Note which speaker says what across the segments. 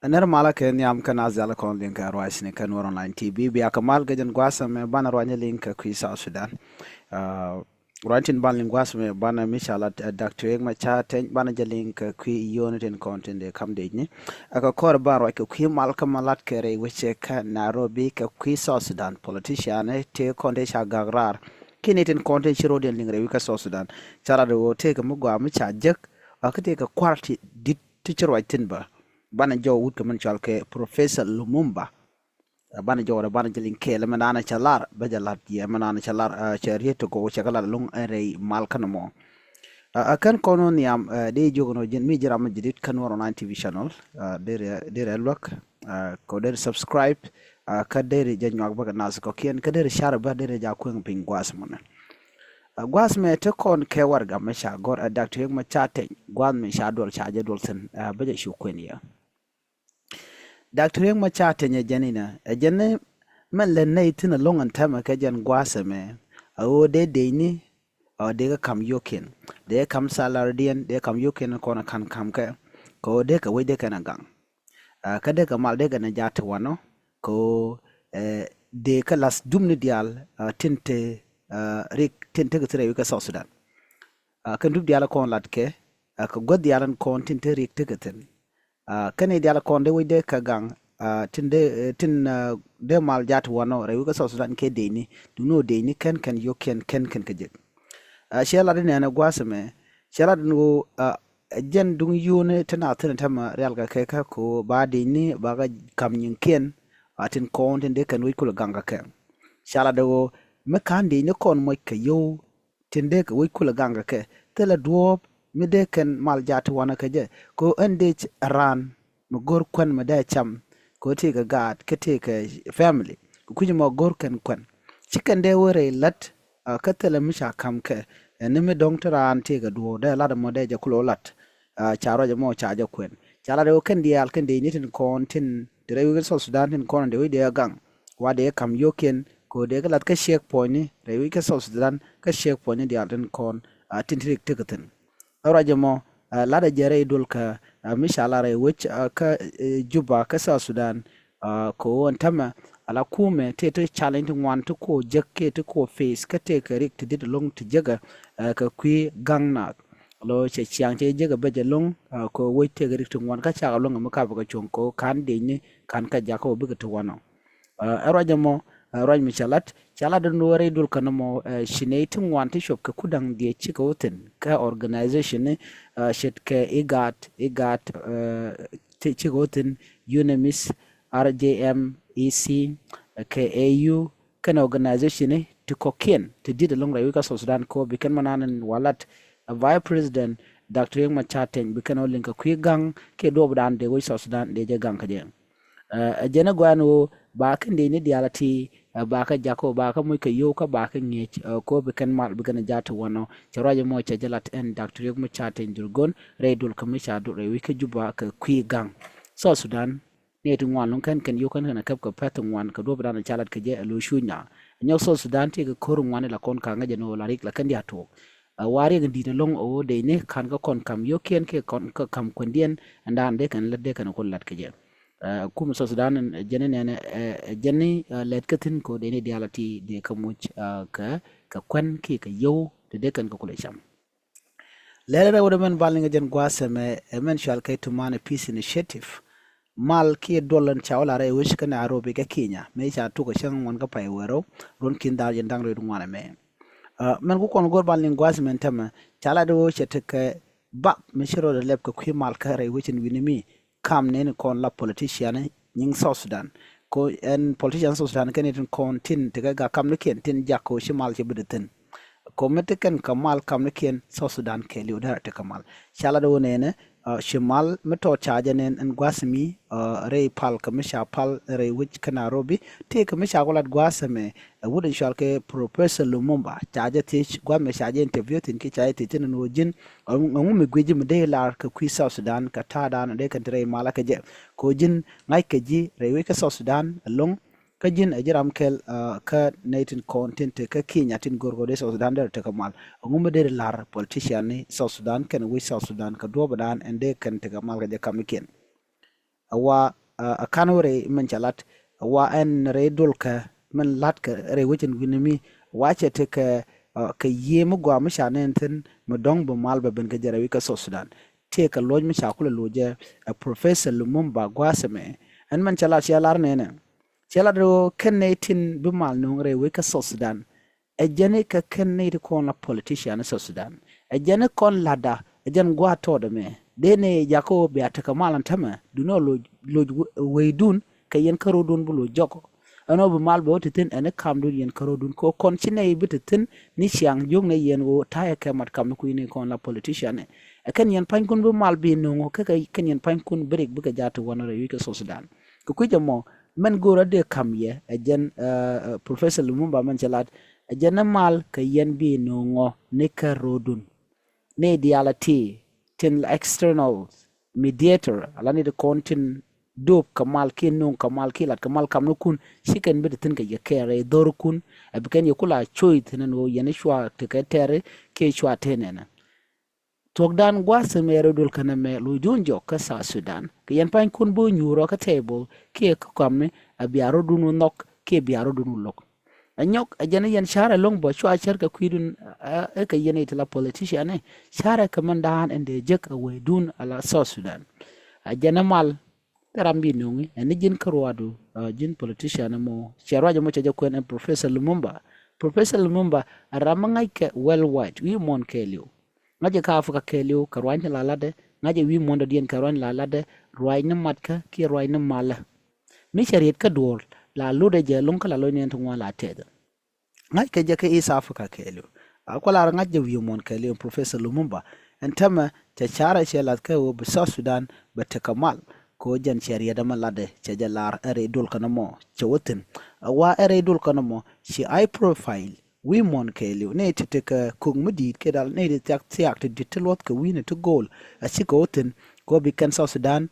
Speaker 1: Ner mala ke nyam kana zala kon link arwais ne kan war online TV bi akamal gajan gwasa me bana rwanya link ku South Sudan. Rantin ban link gwasa me bana mishala Dr. Yegma chaten bana ja link ku unit content de kam de ni. Aka kor ban rwa ku mal kamalat kere weckä Nairobi ka ku South Sudan politician te konde sha gagrar. Kinitin content shiro den link re ka South Sudan. Chara do te ka mugwa mu cha jek akate ka kwarti dit teacher waitin ba. Bana jo wut kaman chalke Professor Lumumba bana jo da bana jelin ke le manana chalar ba jalat ye manana chalar charieto ko chakala lung ere mal kanamo akan kono niam de jogono jin mi jira ma jidit kan waro 9 TV channel dere look ko dere subscribe ka dere janyo agba nas ko kien ka dere share ba dere ja ko ping gwas mona gwas me te kon ke warga ma sha gor Dr. Yegma chate gwas me sha dol chaje dol sen ba ja shu kwenia Dr. Yegma chate nya janina jenne man le nay tina longan tama ka jan gwasa me o de ni o de ka kam yokin de kam salardian de kam yokin ko na kan kam ka ko de ka we de ka na gang ka de ka mal de ka na jata wano ko de ka las dumni dial tinte rik tinte ka tere ka South Sudan kan dub dial ko latke ka god dial ko tinte rik tikaten kane diala konde wide ka gang tin de mal jat wano rewi ka South Sudan ke deni duno deni ken yo ken ka jek shela de na gwasame shela no jen dung yune tana tama real ka ke ka ko ba deni ba ga kam nyin ken atin konde de kan wi kula ganga ken shala do me kan de ne kon mo ka yo tin de ka wi kula ganga ke tela duop mi de ken mal jati wana ka je ko ende ran mo gor kwen ma da cham ko te ka gad ka te ka family ko kuji mo gor ken kwen chicken de wore lat ka tele mi sha kam ke ne mi dong tran te ka duo da la mo de je kulo lat charo je mo cha je kwen chala de ken dial ken de ni tin kon tin de rewi South Sudan tin kon de wi de gang wa de kam yoken ko de ka lat ka shek point ni rewi ka South Sudan ka shek point ni dial tin kon tin trik tikaten Rajamo lada jere dul ka mishala re which ka juba ka South Sudan ko antama ala kume te challenge one to ko jekke to ko face ka te ka rik to did long to jaga ka kwi gangna lo che chiang che jaga beje long ko we te rik to one ka cha long ma ka ba chon ko kan de ni kan ka ja ko bi to wano rajamo raj michalat chala don wore dul kanamo shinetin wanti shop ka kudang die chika woten ka organization shet ka igat chika woten unemis rjm ec ka au kan organization to kokien to did along the wika South Sudan ko bikan mananan walat vice president Dr. Yegma chaten bikan olinka kwigang ke dobdan de South Sudan de jagang ka je jena gwano ba kan de ni dialati ba ka jako ba ka muy ka yo ka ba ka ngi ko be kan mal be kan jata wono ci roje mo ci jalat en Dr. Yegma chaten durgon reydul ka mi cha do re wi ka juba ka kwi gang South Sudan ne tu ngwan kan yo kan na kap ka pat ngwan ka do bran chalat ka je lo shunya nyaw South Sudan te ka kor ngwan la kon ka ngaje no la rik la kan yato wari ga dina long o de ne kan ka kon kam yo ken ke kon ka kam kondien andan de kan ladde kan ko lat ka je kum South Sudan jenen jenni letkatin ko de ne dialati de kamuch ka kwen ki ka yo de kan ko kule cham lere wada men balinga jen gwasa me men shal kay tumaini peace initiative mal ki dolan chawla re wish kana arobe ka kiinya me cha to ko shan won ka pay wero ron kin dal jen dangre dum wana me men ko kon gor balinga gwasa men tama chala do chete ka ba me shiro de leb ko kwi mal ka re wichin winimi kam ne kon la politician ning South Sudan ko en politician South Sudan kan tin kon tin te ga kam ne ken tin jakko shimal ci budeten ko meteken kamal kam ne ken South Sudan ke liu da te kamal chala do ne shimal meto chaja nen en gwasmi re pal kamisha pal re which kanarobi te kamisha golat gwasame wudin shalke Professor Lumumba chaja teach gwame chaja interview tin ki chaja tin no jin ngum gweji mde lar ka kwi South Sudan ka tada na de kan tre malaka je ko jin ngai ka ji re we ka South Sudan long ka jin ajiram kel ka natin content ka kiinya tin gorgo de South Sudan der te kamal ngum de lar politician ni South Sudan kan we South Sudan ka do badan ende kan te kamal ga kamiken awa kanore men chalat awa en re dulka men latka re wichin winimi wache te ka yemu gwa mshane enten madong bu malba ben ka jarawi ka so Sudan te ka loj mshakula loje Professor Lumumba gwaseme en men chalat shalar nene chalat ro kenetin bu mal no re wi ka so Sudan ejene ka keneti kon la politician so Sudan ejene kon lada ejen gwa to de me dene jako be ataka malan tama duno loj weydun ka yen karo dun bulo joko ano bu mal bo titin ene kam dun yen karo dun ko kon chine bititin ni siang jong ne yen wo taya ke mat kam ku ni kon la politician e ken yen pan kun bu mal bi no ka ken yen pan kun break bu ka jatu wona re wi ka so Sudan ko kujamo men gora de kam ye ejen Professor Lumumba men chalat ejen mal ka yen bi no ne karo dun ne dialati tin external mediator alani de kontin dop kamal kin non kamal kilat kamal kam nukun shiken bid tin ka yakere dor kun abiken yakula choi tin no yene shwa te ka tere ke shwa tenena togdan gwase mere dul kana me lu junjo ka sa Sudan ke yen pan kun bu nyuro ka table ke ka kamne abiaro dunu nok ke biaro dunu lok anyok ajana yan share long bo shwa cher ka kwidun e ka yene itla politician ne share ka mandan ende jek away dun ala so Sudan ajana mal rambi nungi ene jin karwadu jin politician mo sharwaje mo chaje kwen Professor Lumumba ramangai ke worldwide wi mon kelio ngaje ka afuka kelio karwanya lalade ngaje wi mondo dien karwanya lalade rwayna matka ki rwayna mala mi shariat ka dor la lude je lunka la loinen to wala teda ngai ke je ke East Africa kelio akola ngaje wi mon kelio Professor Lumumba entama ta chara shelat ka wo South Sudan batakamal ko jan sharia da malade ce jalar are dul kanamo ce wotin wa are dul kanamo shi I profile we mon kelu ne te ka kung mudi ke dal ne de tak tiak te ditlot ka wina to goal a shi ko wotin ko bi kan South Sudan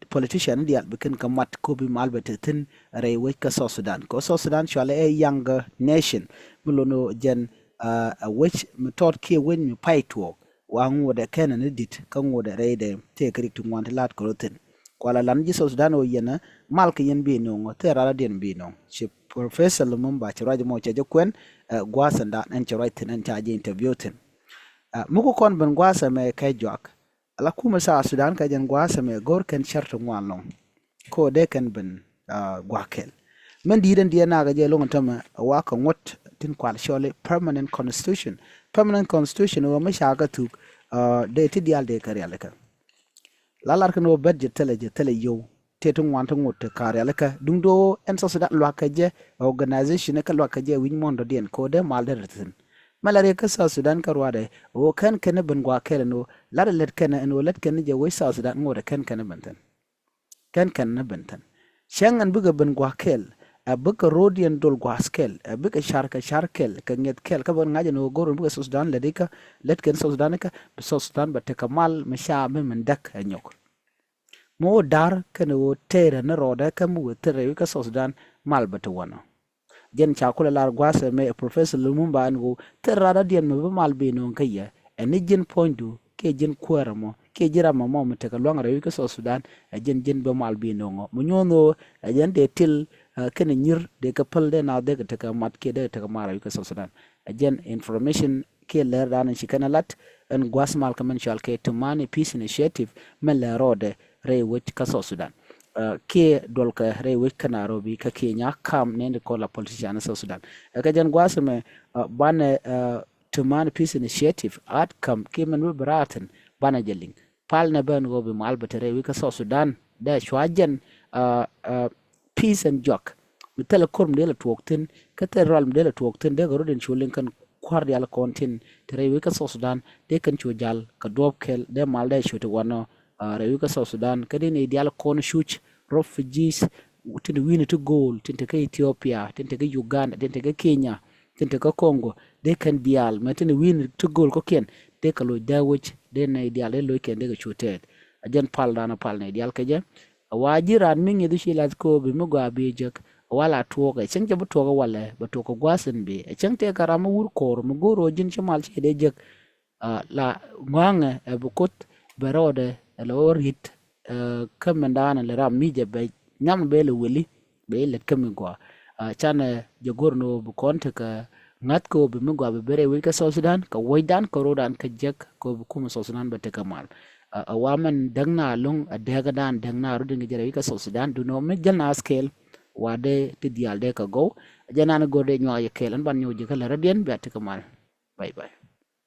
Speaker 1: politician dial bi kan kamat ko bi malbete tin are we ka South Sudan ko South Sudan shale a younger nation bulono jan which method ke wen mi paitwo wa ngode kenan dit kan ngode reide te krik tu want lat ko rotin kwala lan ji South Sudan o yena malka yen bi no te rara den bi no chi Professor Lumumba ci rajo mo ci kwen gwasa nda en ci right en ta je interview tin muko kon ben gwasa me kay jok ala kuma sa Sudan ka jen gwasa me gor ken shartu ngwalno ko de ken ben gwakel men di den dia na ga je longa tama wa kan wat tin kwal shole permanent constitution o ma shaga tu de ti dial de kare alaka lalar kan wo budget tele yo tetun wanta ngote kare alaka dungdo en so Sudan lo kaje organization ka lo kaje win mondo den ko de mal de retin malare ka sa Sudan karwade o kan ben gwa kele no lar let kan en let kan je we sa Sudan ngode kan benten kan benten shangan buga ben gwa kel buga rodian dol gwa skel buga sharkel ka nget kel ka bon ngaje no goro buga Sudan ledika let kan Sudan ka Sudan batte kamal masha men dak anyok mo dar kan wo tere na roda ka mu tere ka Sudan mal batte wana jen chakula lar gwase me Professor Lumumba ango terara dien me mal be no kaya eni jen pointu ke jen kweramo ke jira mama mo te ka longa rewi ka Sudan jen be mal be no mo nyono jen de til ken nyir de ka pal de na de ka mat ke de ka mara ka Sudan jen information ke ler dan shi kana lat en gwas mal ka men shal ke tumaini peace initiative men la rode rewi ka Sudan ke dolka rewe Nairobi ka kiinya kam ne ko la politician sa Sudan ka jan gwasa me bane tumaini peace initiative outcome ke men braten bana jeling pal ne ban go be mal batere rewe ka Sudan da shwajen peace and jock mi telekom de la twokten ka terral de la twokten de garodin chulin kan kwar ya la kontin te rewe ka Sudan de kan chujal ka dobkel de mal da shote wano rewe ka Sudan ka de ne dial kon shuch refugees tinde wini to goal tinde ka Ethiopia tinde ka Uganda tinde ka Kenya tinde ka Congo de kan dial ma tinde wini to goal ko ken de ka lo dawich de na dial de lo ken de ka chutet ajen pal dana pal ne dial ka je wajiran mingi du shilat ko bi mo ga be jek wala to ga chen je to ga wala ba to ko gwasen be chen te karama wur kor mo goro jin chamal che de jek la nganga e bukot berode lo rit kamenda na le ram mije be nyam be le weli be le kamigwa chana jagorno bu konta ka ngat ko be migwa be bere wi ka South Sudan ka waidan ka rodan ka jek ko bu kuma South Sudan be te kamal awaman dangna lung daga dan dangna rudin ga jere wi ka South Sudan du no me jalna scale wade te dial de ka go jana na gode nywa ye kelan ban nyoje kala radien be te kamal bye bye